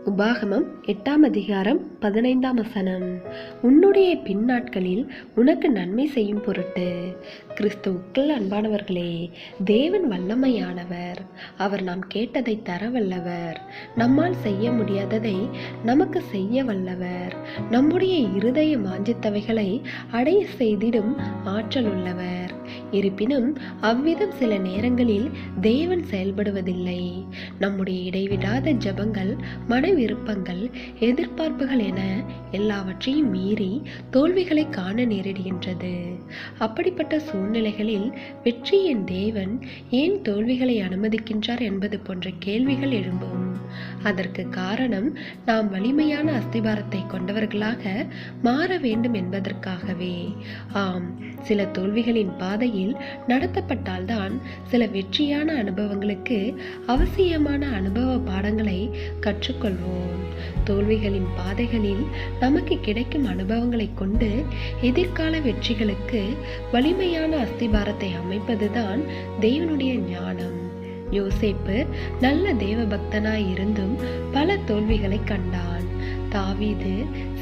உபாகமம் 8ஆம் அதிகாரம் 15ஆம் வசனம். உன்னுடைய பின்னாட்களில் உனக்கு நன்மை செய்யும் பொருட்டு. கிறிஸ்துவுக்குள் அன்பானவர்களே, தேவன் வல்லமையானவர். அவர் நாம் கேட்டதை தர வல்லவர். நம்மால் செய்ய முடியாததை நமக்கு செய்ய வல்லவர். நம்முடைய இருதய வாஞ்சித்தவைகளை அடைய செய்திடும் ஆற்றல் உள்ளவர். இருப்பினும் அவ்விதம் சில நேரங்களில் தேவன் செயல்படுவதில்லை. நம்முடைய இடைவிடாத ஜெபங்கள், மன விருப்பங்கள், எதிர்பார்ப்புகள் என எல்லாவற்றையும் மீறி தோல்விகளை காண நேரிடுகின்றது. அப்படிப்பட்ட சூழ்நிலைகளில் வெற்றியின் தேவன் ஏன் தோல்விகளை அனுமதிக்கின்றார் என்பது போன்ற கேள்விகள் எழும்பும். அதற்கு காரணம், நாம் வலிமையான அஸ்திபாரத்தை கொண்டவர்களாக மாற வேண்டும் என்பதற்காகவே. ஆம், சில தோல்விகளின் பாதையில் நடத்தப்பட்டால்தான் சில வெற்றியான அனுபவங்களுக்கு அவசியமான அனுபவ பாடங்களை கற்றுக்கொள்வோம். தோல்விகளின் பாதைகளில் நமக்கு கிடைக்கும் அனுபவங்களை கொண்டு எதிர்கால வெற்றிகளுக்கு வலிமையான அஸ்திபாரத்தை அமைப்பதுதான் தேவனுடைய ஞானம். யோசேப்பு நல்ல தேவ பக்தனாய் இருந்தும் பல தோல்விகளை கண்டான். தாவீது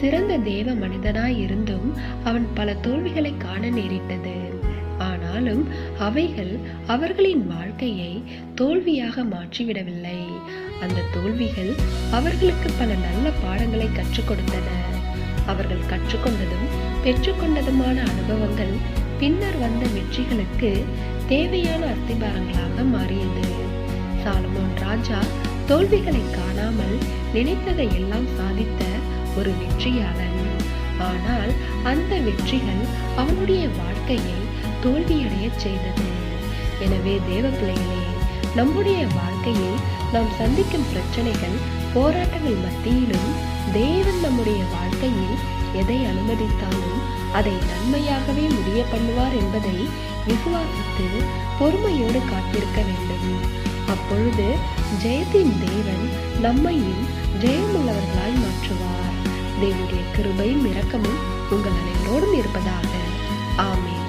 சிறந்த தேவ மனிதனாய் இருந்தும் அவன் பல தோல்விகளை காண நேரிட்டது. ஆனாலும் அவைகள் அவர்களின் வாழ்க்கையை தோல்வியாக மாற்றிவிடவில்லை. அந்த தோல்விகள் அவர்களுக்கு பல நல்ல பாடங்களை கற்றுக் கொடுத்தன. அவர்கள் கற்றுக்கொண்டதும் பெற்றுக்கொண்டதுமான அனுபவங்கள் பின்னர் வந்த வெற்றிகளுக்கு தேவையான அஸ்திபாரங்களாக மாறியது. சாலமோன் ராஜா தோல்விகளை காணாமல் நினைத்ததை எல்லாம் சாதித்த ஒரு வெற்றியாளன். ஆனால் அந்த வெற்றிகள் அவனுடைய வாழ்க்கையை தோல்வியடைய செய்தது. எனவே தேவ பிள்ளைகளே, நம்முடைய வாழ்க்கையில் நாம் சந்திக்கும் பிரச்சனைகள், போராட்டங்கள் மத்தியிலும் தேவன் நம்முடைய வாழ்க்கையில் எதை அனுமதித்தாலும் அதை நன்மையாகவே முடிய பண்ணுவார் என்பதை விசுவாசித்து பொறுமையோடு காத்திருக்க வேண்டும். அப்பொழுது ஜெயத்தின் தேவன் நம்மையும் ஜெயமுள்ளவர்களாய் மாற்றுவார். தேவனுடைய கிருபையும் இரக்கமும் உங்கள் அனைவரோடும் இருப்பதாக. ஆமென்.